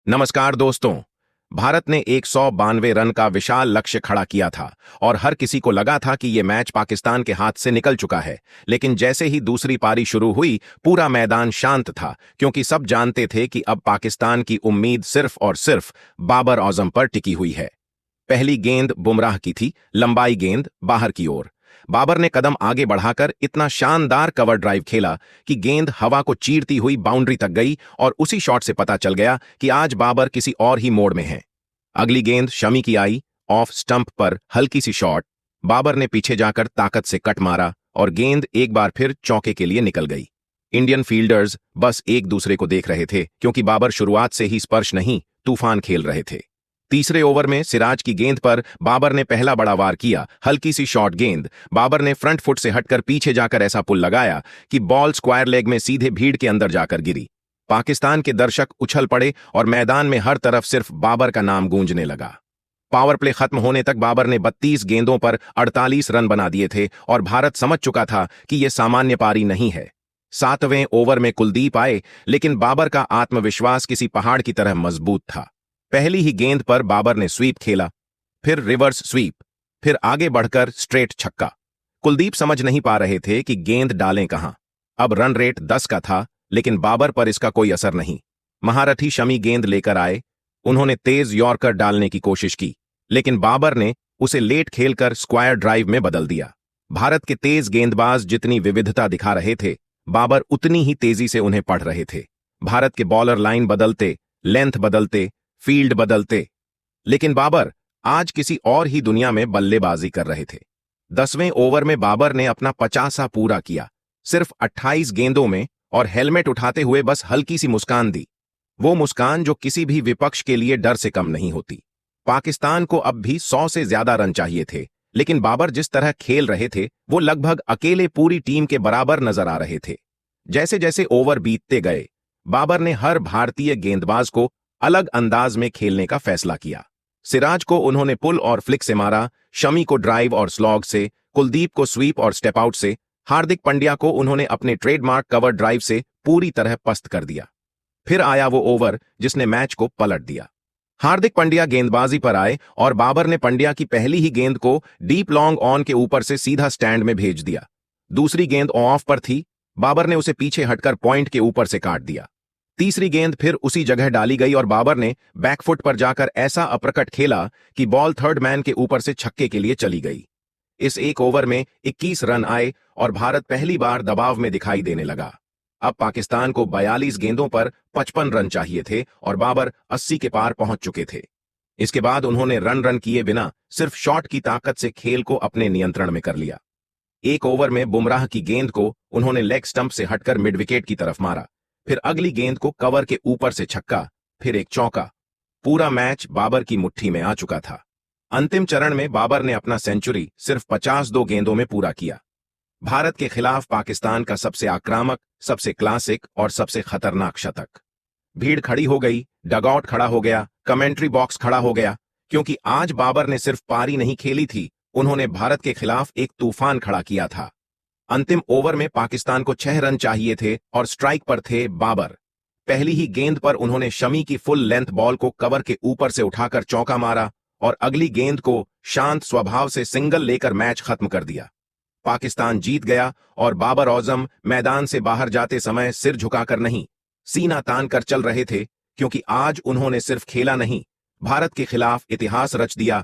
नमस्कार दोस्तों। भारत ने 192 रन का विशाल लक्ष्य खड़ा किया था और हर किसी को लगा था कि यह मैच पाकिस्तान के हाथ से निकल चुका है। लेकिन जैसे ही दूसरी पारी शुरू हुई, पूरा मैदान शांत था, क्योंकि सब जानते थे कि अब पाकिस्तान की उम्मीद सिर्फ और सिर्फ बाबर आजम पर टिकी हुई है। पहली गेंद बुमराह की थी, लंबाई गेंद बाहर की ओर। बाबर ने कदम आगे बढ़ाकर इतना शानदार कवर ड्राइव खेला कि गेंद हवा को चीरती हुई बाउंड्री तक गई और उसी शॉट से पता चल गया कि आज बाबर किसी और ही मोड़ में है। अगली गेंद शमी की आई, ऑफ स्टंप पर हल्की सी शॉट। बाबर ने पीछे जाकर ताकत से कट मारा और गेंद एक बार फिर चौके के लिए निकल गई। इंडियन फील्डर्स बस एक दूसरे को देख रहे थे, क्योंकि बाबर शुरुआत से ही स्पर्श नहीं, तूफान खेल रहे थे। तीसरे ओवर में सिराज की गेंद पर बाबर ने पहला बड़ा वार किया। हल्की सी शॉर्ट गेंद, बाबर ने फ्रंट फुट से हटकर पीछे जाकर ऐसा पुल लगाया कि बॉल स्क्वायर लेग में सीधे भीड़ के अंदर जाकर गिरी। पाकिस्तान के दर्शक उछल पड़े और मैदान में हर तरफ सिर्फ बाबर का नाम गूंजने लगा। पावर प्ले खत्म होने तक बाबर ने 32 गेंदों पर 48 रन बना दिए थे और भारत समझ चुका था कि यह सामान्य पारी नहीं है। 7वें ओवर में कुलदीप आए, लेकिन बाबर का आत्मविश्वास किसी पहाड़ की तरह मजबूत था। पहली ही गेंद पर बाबर ने स्वीप खेला, फिर रिवर्स स्वीप, फिर आगे बढ़कर स्ट्रेट छक्का। कुलदीप समझ नहीं पा रहे थे कि गेंद डालें कहां। अब रन रेट 10 का था, लेकिन बाबर पर इसका कोई असर नहीं। महारथी शमी गेंद लेकर आए। उन्होंने तेज यॉर्कर डालने की कोशिश की, लेकिन बाबर ने उसे लेट खेलकर स्क्वायर ड्राइव में बदल दिया। भारत के तेज गेंदबाज जितनी विविधता दिखा रहे थे, बाबर उतनी ही तेजी से उन्हें पढ़ रहे थे। भारत के बॉलर लाइन बदलते, लेंथ बदलते, फील्ड बदलते, लेकिन बाबर आज किसी और ही दुनिया में बल्लेबाजी कर रहे थे। 10वें ओवर में बाबर ने अपना 50 पूरा किया, सिर्फ 28 गेंदों में, और हेलमेट उठाते हुए बस हल्की सी मुस्कान दी। वो मुस्कान जो किसी भी विपक्ष के लिए डर से कम नहीं होती। पाकिस्तान को अब भी 100 से ज्यादा रन चाहिए थे, लेकिन बाबर जिस तरह खेल रहे थे, वो लगभग अकेले पूरी टीम के बराबर नजर आ रहे थे। जैसे जैसे ओवर बीतते गए, बाबर ने हर भारतीय गेंदबाज को अलग अंदाज में खेलने का फैसला किया। सिराज को उन्होंने पुल और फ्लिक से मारा, शमी को ड्राइव और स्लॉग से, कुलदीप को स्वीप और स्टेप आउट से, हार्दिक पांड्या को उन्होंने अपने ट्रेडमार्क कवर ड्राइव से पूरी तरह पस्त कर दिया। फिर आया वो ओवर जिसने मैच को पलट दिया। हार्दिक पांड्या गेंदबाजी पर आए और बाबर ने पांड्या की पहली ही गेंद को डीप लॉन्ग ऑन के ऊपर से सीधा स्टैंड में भेज दिया। दूसरी गेंद ऑफ पर थी, बाबर ने उसे पीछे हटकर पॉइंट के ऊपर से काट दिया। तीसरी गेंद फिर उसी जगह डाली गई और बाबर ने बैकफुट पर जाकर ऐसा अप्रकट खेला कि बॉल थर्ड मैन के ऊपर से छक्के के लिए चली गई। इस एक ओवर में 21 रन आए और भारत पहली बार दबाव में दिखाई देने लगा। अब पाकिस्तान को 42 गेंदों पर 55 रन चाहिए थे और बाबर 80 के पार पहुंच चुके थे। इसके बाद उन्होंने रन किए बिना सिर्फ शॉट की ताकत से खेल को अपने नियंत्रण में कर लिया। एक ओवर में बुमराह की गेंद को उन्होंने लेग स्टंप से हटकर मिड विकेट की तरफ मारा, फिर अगली गेंद को कवर के ऊपर से छक्का, फिर एक चौका। पूरा मैच बाबर की मुट्ठी में आ चुका था। अंतिम चरण में बाबर ने अपना सेंचुरी सिर्फ 52 गेंदों में पूरा किया। भारत के खिलाफ पाकिस्तान का सबसे आक्रामक, सबसे क्लासिक और सबसे खतरनाक शतक। भीड़ खड़ी हो गई, डगआउट खड़ा हो गया, कमेंट्री बॉक्स खड़ा हो गया, क्योंकि आज बाबर ने सिर्फ पारी नहीं खेली थी, उन्होंने भारत के खिलाफ एक तूफान खड़ा किया था। अंतिम ओवर में पाकिस्तान को 6 रन चाहिए थे और स्ट्राइक पर थे बाबर। पहली ही गेंद पर उन्होंने शमी की फुल लेंथ बॉल को कवर के ऊपर से उठाकर चौका मारा और अगली गेंद को शांत स्वभाव से सिंगल लेकर मैच खत्म कर दिया। पाकिस्तान जीत गया और बाबर आजम मैदान से बाहर जाते समय सिर झुकाकर नहीं, सीना तान कर चल रहे थे, क्योंकि आज उन्होंने सिर्फ खेला नहीं, भारत के खिलाफ इतिहास रच दिया